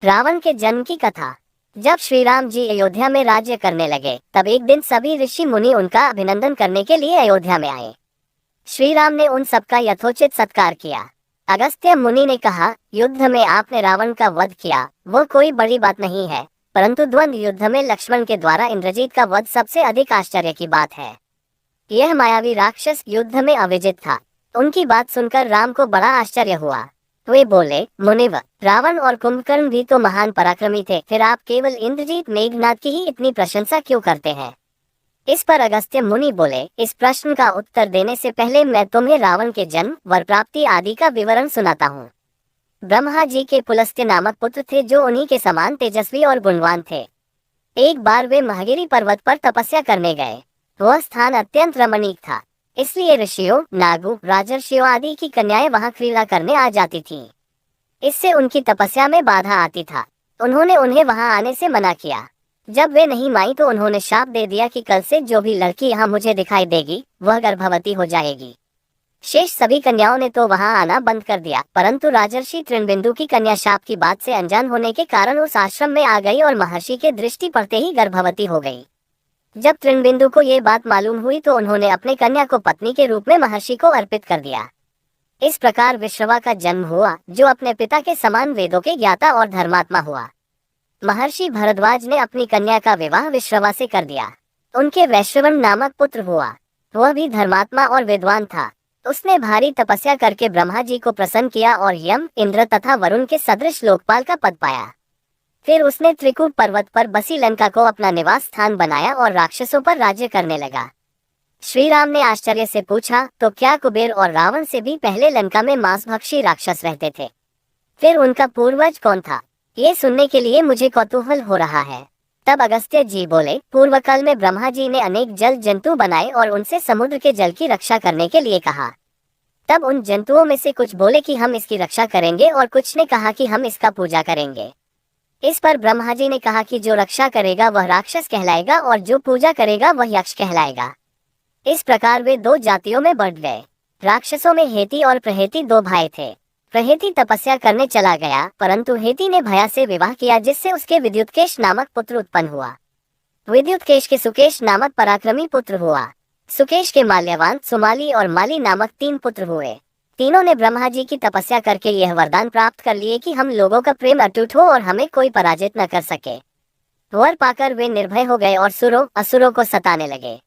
रावण के जन्म की कथा। जब श्री राम जी अयोध्या में राज्य करने लगे, तब एक दिन सभी ऋषि मुनि उनका अभिनंदन करने के लिए अयोध्या में आए। श्री राम ने उन सबका यथोचित सत्कार किया। अगस्त्य मुनि ने कहा, युद्ध में आपने रावण का वध किया, वो कोई बड़ी बात नहीं है, परंतु द्वंद्व युद्ध में लक्ष्मण के द्वारा इंद्रजीत का वध सबसे अधिक आश्चर्य की बात है। यह मायावी राक्षस युद्ध में अविजित था। उनकी बात सुनकर राम को बड़ा आश्चर्य हुआ। वे बोले, मुनिवर, रावण और कुंभकर्ण भी तो महान पराक्रमी थे, फिर आप केवल इंद्रजीत मेघनाद की ही इतनी प्रशंसा क्यों करते हैं? इस पर अगस्त्य मुनि बोले, इस प्रश्न का उत्तर देने से पहले मैं तुम्हें रावण के जन्म, वर प्राप्ति आदि का विवरण सुनाता हूँ। ब्रह्मा जी के पुलस्त्य नामक पुत्र थे, जो उन्हीं के समान तेजस्वी और गुणवान थे। एक बार वे महागिरी पर्वत पर तपस्या करने गए। वह स्थान अत्यंत रमणीक था, इसलिए ऋषियों, नागों, राजर्षियों आदि की कन्याएं वहां क्रीड़ा करने आ जाती थीं। इससे उनकी तपस्या में बाधा आती था। उन्होंने उन्हें वहां आने से मना किया। जब वे नहीं मानी तो उन्होंने शाप दे दिया कि कल से जो भी लड़की यहाँ मुझे दिखाई देगी, वह गर्भवती हो जाएगी। शेष सभी कन्याओं ने तो वहां आना बंद कर दिया, परंतु राजर्षि तृणबिंदु की कन्या शाप की बात से अनजान होने के कारण उस आश्रम में आ गई और महर्षि के दृष्टि पड़ते ही गर्भवती हो गई। जब तृणबिंदु को ये बात मालूम हुई तो उन्होंने अपने कन्या को पत्नी के रूप में महर्षि को अर्पित कर दिया। इस प्रकार विश्रवा का जन्म हुआ, जो अपने पिता के समान वेदों के ज्ञाता और धर्मात्मा हुआ। महर्षि भरद्वाज ने अपनी कन्या का विवाह विश्रवा से कर दिया। उनके वैश्रवण नामक पुत्र हुआ। वह भी धर्मात्मा और विद्वान था। उसने भारी तपस्या करके ब्रह्मा जी को प्रसन्न किया और यम, इंद्र तथा वरुण के सदृश लोकपाल का पद पाया। फिर उसने त्रिकूट पर्वत पर बसी लंका को अपना निवास स्थान बनाया और राक्षसों पर राज्य करने लगा। श्री राम ने आश्चर्य से पूछा, तो क्या कुबेर और रावण से भी पहले लंका में मांसभक्षी राक्षस रहते थे? फिर उनका पूर्वज कौन था? ये सुनने के लिए मुझे कौतूहल हो रहा है। तब अगस्त्य जी बोले, पूर्व काल में ब्रह्मा जी ने अनेक जल जंतु बनाए और उनसे समुद्र के जल की रक्षा करने के लिए कहा। तब उन जंतुओं में से कुछ बोले कि हम इसकी रक्षा करेंगे और कुछ ने कहा कि हम इसका पूजा करेंगे। इस पर ब्रह्मा जी ने कहा कि जो रक्षा करेगा वह राक्षस कहलाएगा और जो पूजा करेगा वह यक्ष कहलाएगा। इस प्रकार वे दो जातियों में बढ़ गए। राक्षसों में हेती और प्रहेती दो भाई थे। प्रहेती तपस्या करने चला गया, परंतु हेती ने भया से विवाह किया, जिससे उसके विद्युतकेश नामक पुत्र उत्पन्न हुआ। विद्युतकेश के सुकेश नामक पराक्रमी पुत्र हुआ। सुकेश के माल्यवान, सुमाली और माली नामक 3 पुत्र हुए। तीनों ने ब्रह्मा जी की तपस्या करके यह वरदान प्राप्त कर लिए कि हम लोगों का प्रेम अटूट हो और हमें कोई पराजित न कर सके। वर पाकर वे निर्भय हो गए और सुरों, असुरों को सताने लगे।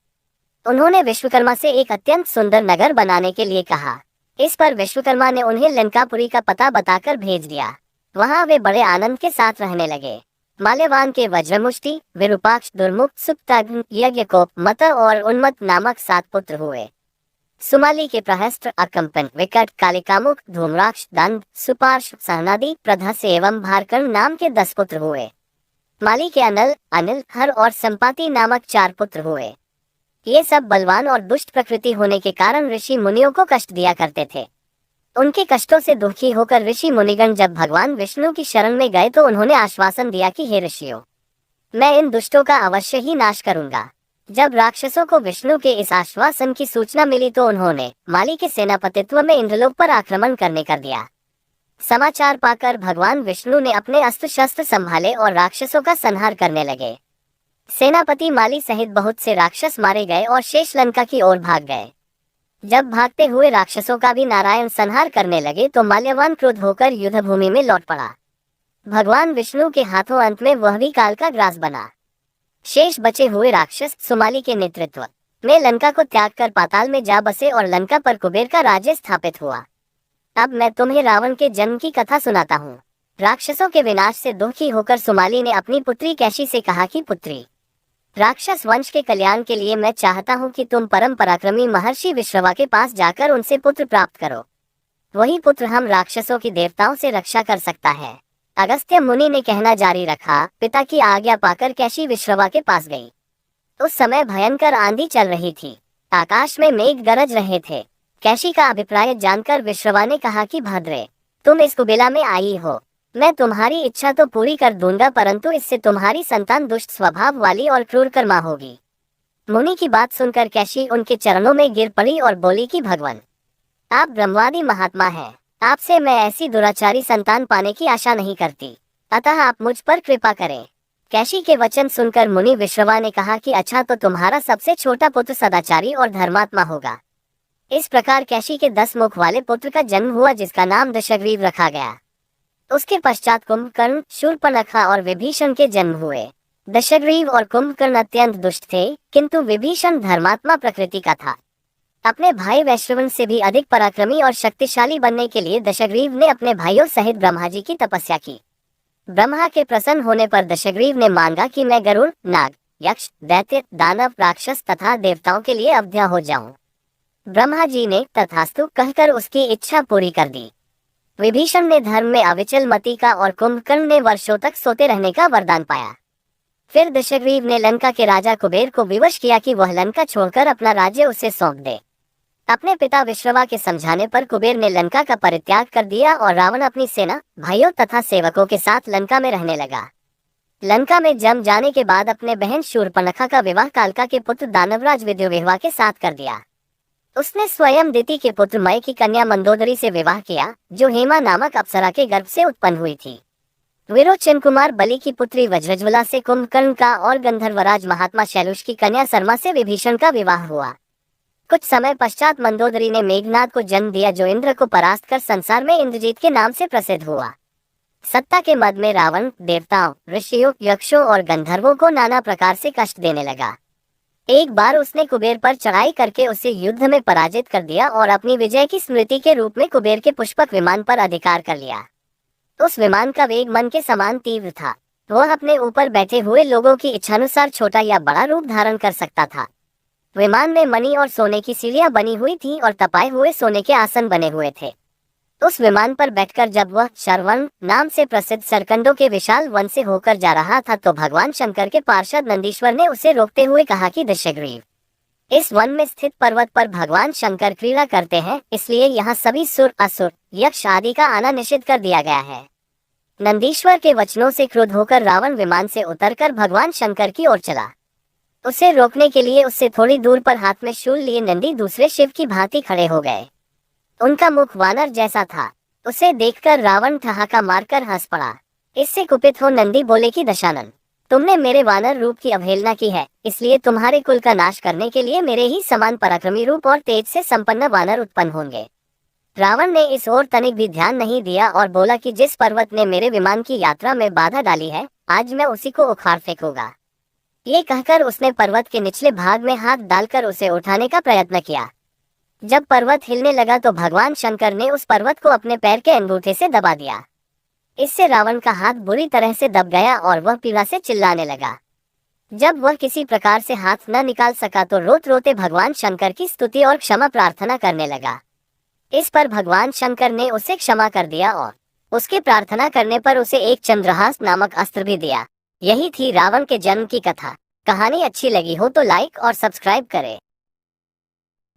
उन्होंने विश्वकर्मा से एक अत्यंत सुंदर नगर बनाने के लिए कहा। इस पर विश्वकर्मा ने उन्हें लंकापुरी का पता बताकर भेज दिया। वहां वे बड़े आनंद के साथ रहने लगे। माल्यवान के वज्रमुष्टि, विरूपाक्ष, दुर्मुख, सुप्ताग्न, यज्ञकोप, मत और उन्मत्त नामक 7 पुत्र हुए। सुमाली के प्रहस्त्र, अकंपन, विकट, कालिकामुख, धूम्राक्ष, दंड, सुपार्श, सहनादि, प्रधस एवं भारकर्ण नाम के 10 पुत्र हुए। माली के अनल, अनिल, हर और संपाति नामक 4 पुत्र हुए। ये सब बलवान और दुष्ट प्रकृति होने के कारण ऋषि मुनियों को कष्ट दिया करते थे। उनके कष्टों से दुखी होकर ऋषि मुनिगण जब भगवान विष्णु की शरण में गए तो उन्होंने आश्वासन दिया कि हे ऋषियों, मैं इन दुष्टों का अवश्य ही नाश करूंगा। जब राक्षसों को विष्णु के इस आश्वासन की सूचना मिली तो उन्होंने माली के सेनापतित्व में इंद्रलोक पर आक्रमण करने कर दिया। समाचार पाकर भगवान विष्णु ने अपने अस्त्र शस्त्र संभाले और राक्षसों का संहार करने लगे। सेनापति माली सहित बहुत से राक्षस मारे गए और शेष लंका की ओर भाग गए। जब भागते हुए राक्षसों का भी नारायण संहार करने लगे तो माल्यवान क्रुद्ध होकर युद्ध भूमि में लौट पड़ा। भगवान विष्णु के हाथों अंत में वह भी काल का ग्रास बना। शेष बचे हुए राक्षस सुमाली के नेतृत्व में लंका को त्याग कर पाताल में जा बसे और लंका पर कुबेर का राज्य स्थापित हुआ। अब मैं तुम्हें रावण के जन्म की कथा सुनाता हूँ। राक्षसों के विनाश से दुखी होकर सुमाली ने अपनी पुत्री कैशी से कहा कि पुत्री, राक्षस वंश के कल्याण के लिए मैं चाहता हूँ कि तुम परम पराक्रमी महर्षि विश्रवा के पास जाकर उनसे पुत्र प्राप्त करो। वही पुत्र हम राक्षसों की देवताओं से रक्षा कर सकता है। अगस्त्य मुनि ने कहना जारी रखा। पिता की आज्ञा पाकर कैशी विश्रवा के पास गई। उस समय भयंकर आंधी चल रही थी। आकाश में मेघ गरज रहे थे। कैशी का अभिप्राय जानकर विश्रवा ने कहा कि भद्रे, तुम इस कुबेला में आई हो। मैं तुम्हारी इच्छा तो पूरी कर दूंगा, परंतु इससे तुम्हारी संतान दुष्ट स्वभाव वाली और क्रूर कर्मा होगी। मुनि की बात सुनकर कैशी उनके चरणों में गिर पड़ी और बोली कि भगवान, आप ब्रह्मवादी महात्मा हैं। आपसे मैं ऐसी दुराचारी संतान पाने की आशा नहीं करती। अतः आप मुझ पर कृपा करें। कैशी के वचन सुनकर मुनि विश्रवा ने कहा कि अच्छा, तो तुम्हारा सबसे छोटा पुत्र सदाचारी और धर्मात्मा होगा। इस प्रकार कैशी के 10 मुख वाले पुत्र का जन्म हुआ, जिसका नाम दशग्रीव रखा गया। उसके पश्चात कुंभकर्ण, शूर्पणखा और विभीषण के जन्म हुए। दशग्रीव और कुंभकर्ण अत्यंत दुष्ट थे, किंतु विभीषण धर्मात्मा प्रकृति का था। अपने भाई वैश्रवण से भी अधिक पराक्रमी और शक्तिशाली बनने के लिए दशग्रीव ने अपने भाइयों सहित ब्रह्मा जी की तपस्या की। ब्रह्मा के प्रसन्न होने पर दशग्रीव ने मांगा कि मैं गरुड़, नाग, यक्ष, दैत्य, दानव, राक्षस तथा देवताओं के लिए अवध्या हो जाऊं। ब्रह्मा जी ने तथास्तु कहकर उसकी इच्छा पूरी कर दी। विभीषण ने धर्म में अविचल मति का और कुंभकर्ण ने वर्षों तक सोते रहने का वरदान पाया। फिर दशग्रीव ने लंका के राजा कुबेर को विवश किया कि वह लंका छोड़कर अपना राज्य उसे सौंप दे। अपने पिता विश्रवा के समझाने पर कुबेर ने लंका का परित्याग कर दिया और रावण अपनी सेना, भाइयों तथा सेवकों के साथ लंका में रहने लगा। लंका में जम जाने के बाद अपने बहन शूर्पणखा का विवाह कालका के पुत्र दानवराज विद्युविह्वा के साथ कर दिया। उसने स्वयं दिति के पुत्र मय की कन्या मंदोदरी से विवाह किया, जो हेमा नामक अप्सरा के गर्भ से उत्पन्न हुई थी। विरोचन कुमार बलि की पुत्री वज्रज्वला से कुंभकर्ण का और गंधर्वराज महात्मा शैलुष की कन्या शर्मा से विभीषण का विवाह हुआ। कुछ समय पश्चात मंदोदरी ने मेघनाद को जन्म दिया, जो इंद्र को परास्त कर संसार में इंद्रजीत के नाम से प्रसिद्ध हुआ। सत्ता के मद में रावण देवताओं, ऋषियों, यक्षों और गंधर्वों को नाना प्रकार से कष्ट देने लगा। एक बार उसने कुबेर पर चढ़ाई करके उसे युद्ध में पराजित कर दिया और अपनी विजय की स्मृति के रूप में कुबेर के पुष्पक विमान पर अधिकार कर लिया। उस विमान का वेग मन के समान तीव्र था। वह अपने ऊपर बैठे हुए लोगों की इच्छानुसार छोटा या बड़ा रूप धारण कर सकता था। विमान में मणि और सोने की सीढ़ियां बनी हुई थी और तपाए हुए सोने के आसन बने हुए थे। उस विमान पर बैठकर जब वह शरवण नाम से प्रसिद्ध सरकंडों के विशाल वन से होकर जा रहा था, तो भगवान शंकर के पार्षद नंदीश्वर ने उसे रोकते हुए कहा कि दशग्रीव, इस वन में स्थित पर्वत पर भगवान शंकर क्रीड़ा करते हैं, इसलिए यहाँ सभी सुर, असुर, यक्ष आदि का आना निषिद्ध कर दिया गया है। नंदीश्वर के वचनों से क्रुद्ध होकर रावण विमान से उतरकर भगवान शंकर की ओर चला। उसे रोकने के लिए उससे थोड़ी दूर पर हाथ में शूल लिए नंदी दूसरे शिव की भांति खड़े हो गए। उनका मुख वानर जैसा था। उसे देखकर रावण ठहाका मारकर हंस पड़ा। इससे कुपित हो नंदी बोले कि दशानन, तुमने मेरे वानर रूप की अवहेलना की है, इसलिए तुम्हारे कुल का नाश करने के लिए मेरे ही समान पराक्रमी रूप और तेज से संपन्न वानर उत्पन्न होंगे। रावण ने इस ओर तनिक भी ध्यान नहीं दिया और बोला कि जिस पर्वत ने मेरे विमान की यात्रा में बाधा डाली है, आज मैं उसी को उखाड़ फेंकूंगा। ये कहकर उसने पर्वत के निचले भाग में हाथ डालकर उसे उठाने का प्रयत्न किया। जब पर्वत हिलने लगा तो भगवान शंकर ने उस पर्वत को अपने पैर के अंगूठे से दबा दिया। इससे रावण का हाथ बुरी तरह से दब गया और वह पीड़ा से चिल्लाने लगा। जब वह किसी प्रकार से हाथ न निकाल सका तो रोते रोते भगवान शंकर की स्तुति और क्षमा प्रार्थना करने लगा। इस पर भगवान शंकर ने उसे क्षमा कर दिया और उसके प्रार्थना करने पर उसे एक चंद्रहास नामक अस्त्र भी दिया। यही थी रावण के जन्म की कथा। कहानी अच्छी लगी हो तो लाइक और सब्सक्राइब करें।